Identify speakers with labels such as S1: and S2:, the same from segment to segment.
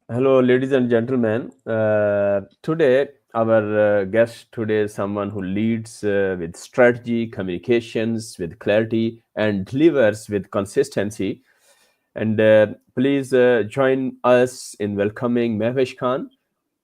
S1: Hello, ladies and gentlemen. Today, our guest today is someone who leads with strategy, communications with clarity, and delivers with consistency. And please join us in welcoming Mahvesh Khan,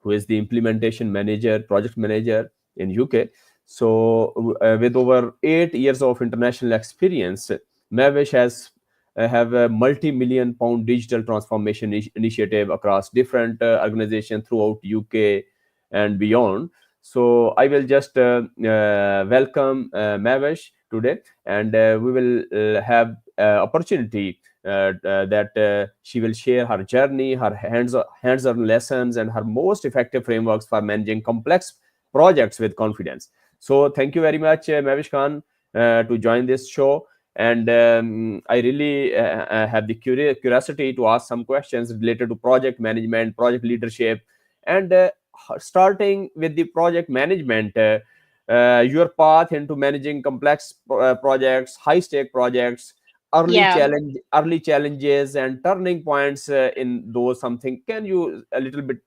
S1: who is the implementation manager, project manager in UK. So, with over 8 years of international experience, Mahvesh has have a multi-million pound digital transformation initiative across different organizations throughout UK and beyond. So I will just welcome Mavish today, and we will have opportunity that she will share her journey, her hands-on lessons, and her most effective frameworks for managing complex projects with confidence. So thank you very much, Mavish Khan, to join this show. And I really have the curiosity to ask some questions related to project management, project leadership, and starting with the project management. Your path into managing complex projects, high stake projects,
S2: Yeah.
S1: early challenges and turning points in those. Something, can you a little bit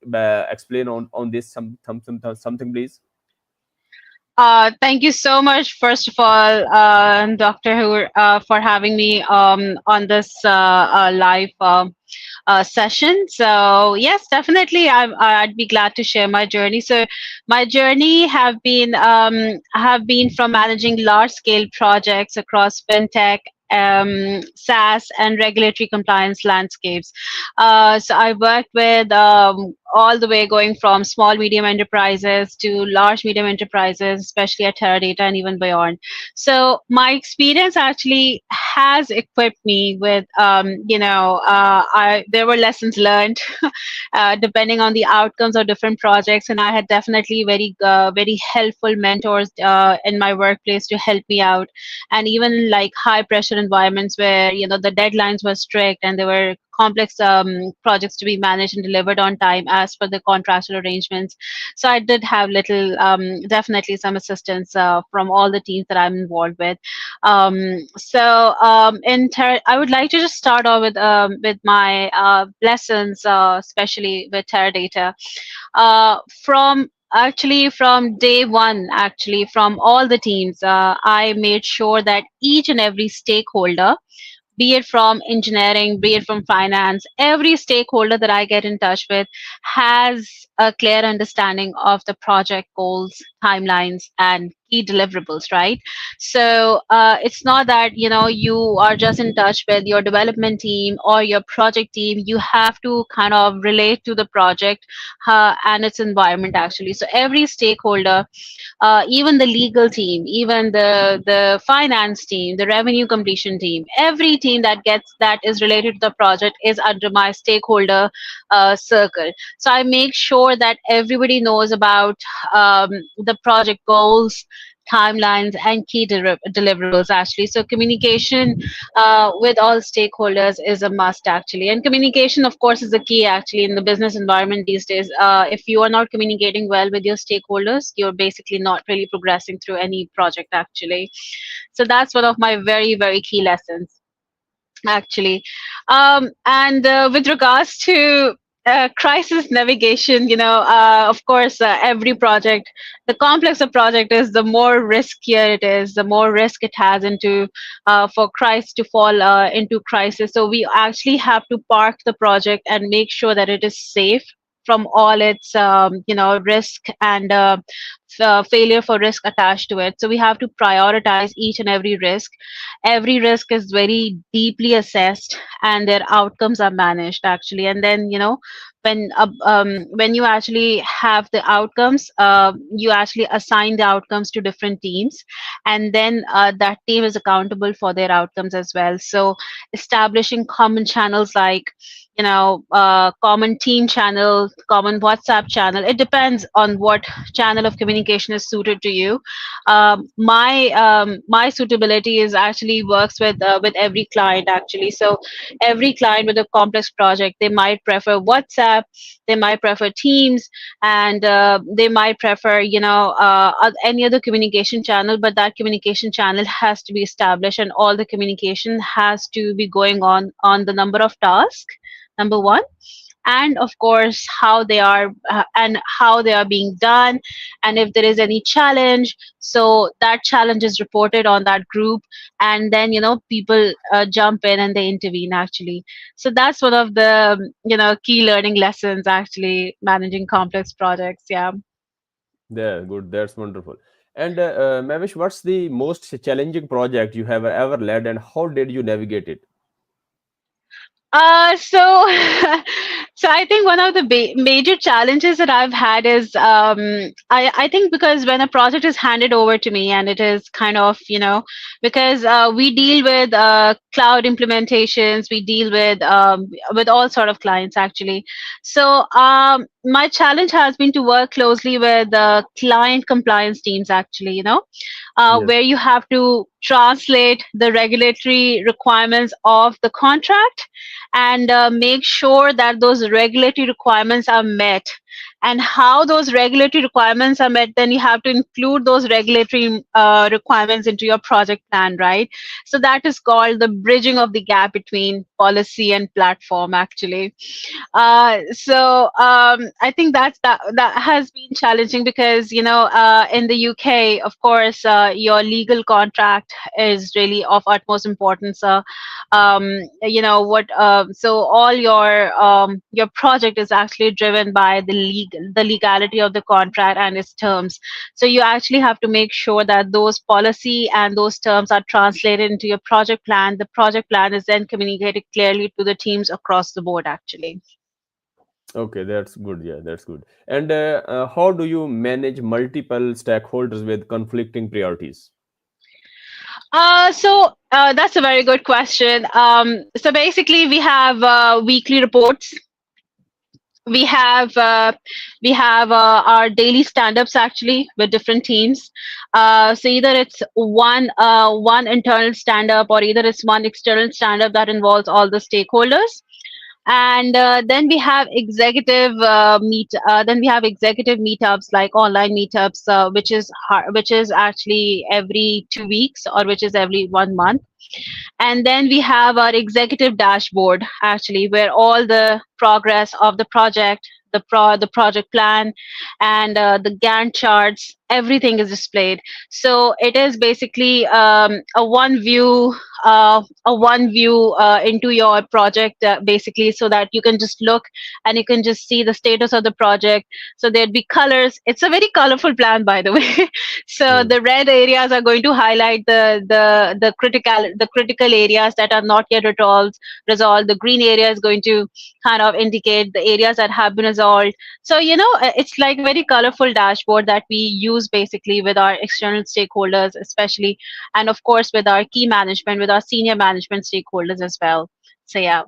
S1: explain on this something, please?
S2: Thank you so much, first of all, Dr. Hu, for having me on this live session. So, yes, definitely, I'd be glad to share my journey. So, my journey have been from managing large scale projects across fintech. SaaS and regulatory compliance landscapes. So I worked with all the way going from small, medium enterprises to large, medium enterprises, especially at Teradata and even beyond. So my experience actually has equipped me with, there were lessons learned depending on the outcomes of different projects, and I had definitely very helpful mentors in my workplace to help me out, and even like high pressure environments where the deadlines were strict and there were complex projects to be managed and delivered on time as per the contractual arrangements. So I did have little, definitely some assistance from all the teams that I'm involved with. I would like to just start off with my lessons, especially with Teradata. From day one, actually, from all the teams, I made sure that each and every stakeholder, be it from engineering, be it from finance, every stakeholder that I get in touch with has a clear understanding of the project goals, timelines, and key deliverables, right? So it's not that you are just in touch with your development team or your project team. You have to kind of relate to the project and its environment actually. So every stakeholder, even the legal team, even the finance team, the revenue completion team, every team that is related to the project is under my stakeholder circle. So I make sure that everybody knows about the project goals, timelines, and key deliverables actually. So communication with all stakeholders is a must actually, and communication of course is the key actually in the business environment these days. If you are not communicating well with your stakeholders, you're basically not really progressing through any project actually. So that's one of my very key lessons actually. And with regards to crisis navigation, of course, every project, the complex a project is, the more riskier it is, the more risk it has into for crisis to fall into crisis. So we actually have to park the project and make sure that it is safe from all its risk and failure for risk attached to it. So we have to prioritize each and every risk. Every risk is very deeply assessed and their outcomes are managed actually. And then when you actually have the outcomes, you actually assign the outcomes to different teams, and then that team is accountable for their outcomes as well. So establishing common channels like common team channel, common WhatsApp channel, it depends on what channel of communication is suited to you. My suitability is actually works with every client actually. So every client with a complex project, they might prefer WhatsApp, they might prefer Teams, and they might prefer any other communication channel, but that communication channel has to be established and all the communication has to be going on the number of tasks, number one. and of course how they are and how they are being done, and if there is any challenge, so that challenge is reported on that group, and then people jump in and they intervene actually. So that's one of the key learning lessons actually, managing complex projects. Yeah.
S1: Yeah, good. That's wonderful. And Mavish, what's the most challenging project you have ever led, and how did you navigate it?
S2: So, so I think one of the major challenges that I've had is, I think because when a project is handed over to me and it is kind of, because we deal with cloud implementations, we deal with all sort of clients actually. So, my challenge has been to work closely with the client compliance teams actually,
S1: Yes.
S2: where you have to translate the regulatory requirements of the contract and make sure that those regulatory requirements are met. And how those regulatory requirements are met, then you have to include those regulatory requirements into your project plan, right? So that is called the bridging of the gap between policy and platform, actually. I think that has been challenging because in the UK, of course, your legal contract is really of utmost importance. What so all your project is actually driven by the legality of the contract and its terms. So you actually have to make sure that those policy and those terms are translated into your project plan. The project plan is then communicated clearly to the teams across the board actually.
S1: Okay, that's good. Yeah, that's good. And how do you manage multiple stakeholders with conflicting priorities?
S2: That's a very good question. So basically, we have weekly reports. We have our daily stand-ups actually with different teams. So either it's one internal stand-up, or either it's one external stand-up that involves all the stakeholders. And then we have executive meetups, like online meetups, which is actually every 2 weeks, or which is every 1 month. And then we have our executive dashboard actually, where all the progress of the project, the project plan, and the Gantt charts, everything is displayed. So it is basically a one view into your project, basically, so that you can just look and you can just see the status of the project. So there'd be colors. It's a very colorful plan, by the way. So
S1: Mm.
S2: the red areas are going to highlight the critical areas that are not yet resolved. The green area is going to kind of indicate the areas that have been resolved. So it's like a very colorful dashboard that we use basically with our external stakeholders, especially, and of course with our key management, with our senior management stakeholders as well. So yeah.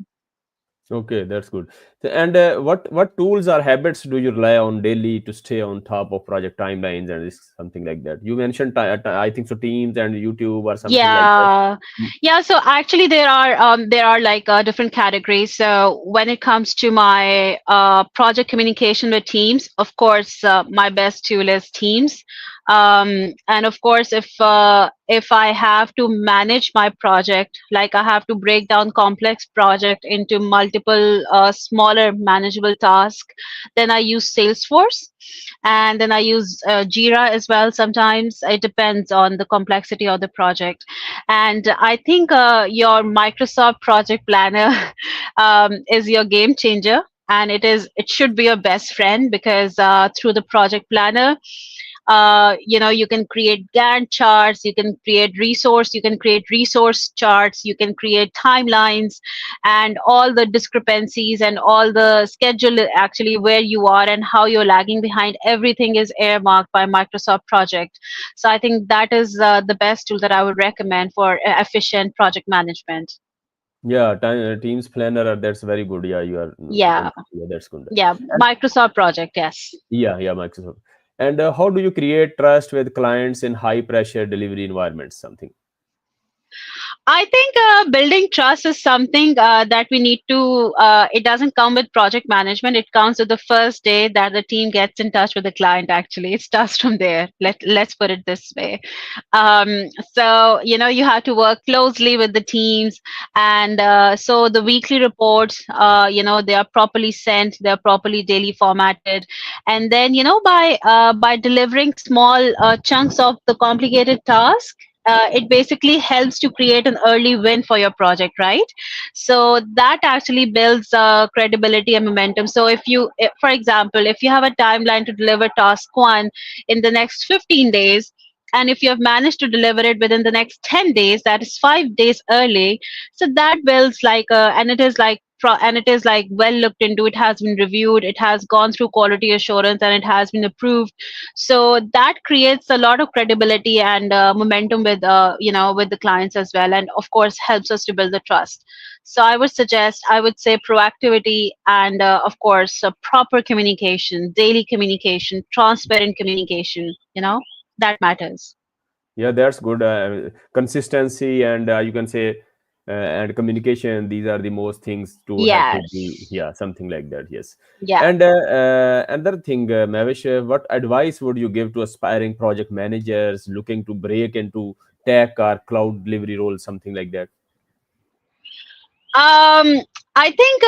S1: Okay, that's good. And what tools or habits do you rely on daily to stay on top of project timelines and something like that? You mentioned, I think so, Teams and YouTube or something like that.
S2: Yeah,
S1: Mm.
S2: yeah. So actually, there are like different categories. So when it comes to my project communication with teams, of course, my best tool is Teams. And of course, if I have to manage my project, like I have to break down complex project into multiple smaller manageable tasks, then I use Salesforce, and then I use Jira as well. Sometimes it depends on the complexity of the project. And I think your Microsoft Project Planner is your game changer, and it should be your best friend, because through the project planner, you can create Gantt charts, you can create resource charts, you can create timelines, and all the discrepancies and all the schedule actually, where you are and how you're lagging behind, everything is earmarked by Microsoft Project. So I think that is the best tool that I would recommend for efficient project management.
S1: Yeah, Teams Planner, that's very good. Yeah, you are.
S2: Yeah,
S1: Yeah, that's good.
S2: yeah,
S1: And
S2: Microsoft Project, yes.
S1: yeah, yeah, Microsoft. And how do you create trust with clients in high pressure delivery environments? Something.
S2: I think building trust is something that we need to. It doesn't come with project management. It comes with the first day that the team gets in touch with the client. Actually, it starts from there. Let's put it this way. So you have to work closely with the teams, and so the weekly reports, they are properly sent. They are properly daily formatted, and then by delivering small chunks of the complicated task, it basically helps to create an early win for your project, right? So that actually builds credibility and momentum. So for example, if you have a timeline to deliver task one in the next 15 days, and if you have managed to deliver it within the next 10 days, that is 5 days early. So that builds like and it is like and it is like well looked into, it has been reviewed, it has gone through quality assurance, and it has been approved. So that creates a lot of credibility and momentum with the clients as well, and of course helps us to build the trust. So I would say proactivity, and of course proper communication, daily communication, transparent communication, that matters.
S1: Yeah, that's good. Consistency and you can say and communication. These are the most things to have to be.
S2: Yes.
S1: Yeah, something like that. Yes.
S2: Yeah.
S1: And another thing, Mavish, what advice would you give to aspiring project managers looking to break into tech or cloud delivery roles, something like that?
S2: Um, I think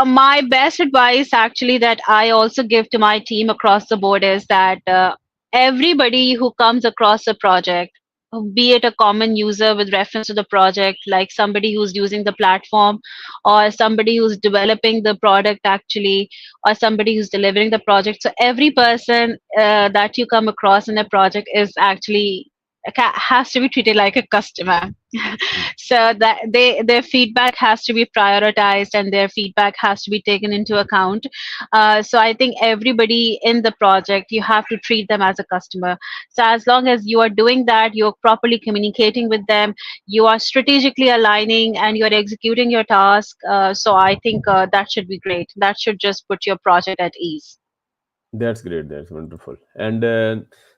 S2: my best advice actually that I also give to my team across the board is that everybody who comes across a project, be it a common user with reference to the project, like somebody who's using the platform, or somebody who's developing the product actually, or somebody who's delivering the project. So every person that you come across in a project is actually has to be treated like a customer. So that their feedback has to be prioritized, and their feedback has to be taken into account. So I think everybody in the project, you have to treat them as a customer. So as long as you are doing that, you're properly communicating with them, you are strategically aligning, and you're executing your task. So I think that should be great. That should just put your project at ease.
S1: That's great. That's wonderful. And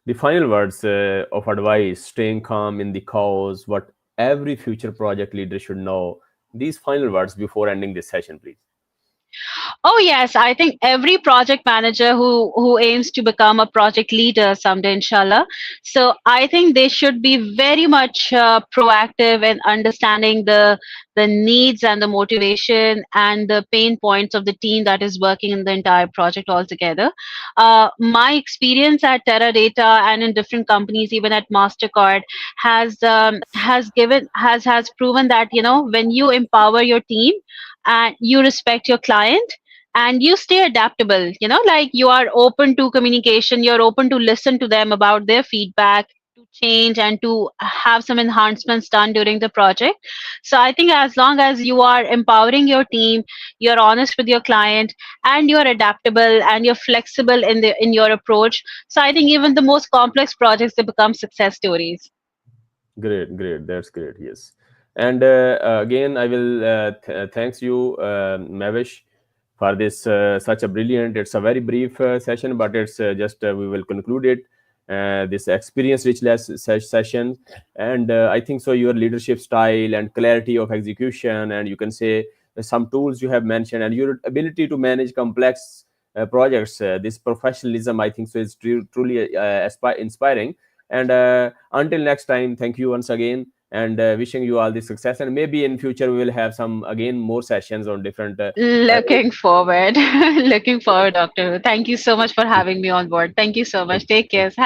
S1: the final words of advice: staying calm in the cause. What every future project leader should know. These final words before ending this session, please.
S2: Oh yes, I think every project manager who aims to become a project leader someday, inshallah. So I think they should be very much proactive in understanding the needs and the motivation and the pain points of the team that is working in the entire project altogether. My experience at Teradata and in different companies, even at Mastercard, has proven that when you empower your team and you respect your client and you stay adaptable, like you are open to communication, you're open to listen to them about their feedback, to change and to have some enhancements done during the project. So I think as long as you are empowering your team, you're honest with your client, and you're adaptable and you're flexible in your approach, so I think even the most complex projects, they become success stories.
S1: Great, great. That's great. Yes. And again, I will thanks you, Mavish, for this such a brilliant. It's a very brief session, but it's just we will conclude it. This experience rich session, and I think so. Your leadership style and clarity of execution, and you can say some tools you have mentioned, and your ability to manage complex projects. This professionalism, I think so, is truly inspiring. And until next time, thank you once again, and wishing you all the success. And maybe in future we will have some again more sessions on different.
S2: Looking forward. Looking forward, Doctor. Thank you so much for having me on board. Thank you so much. Take care. Have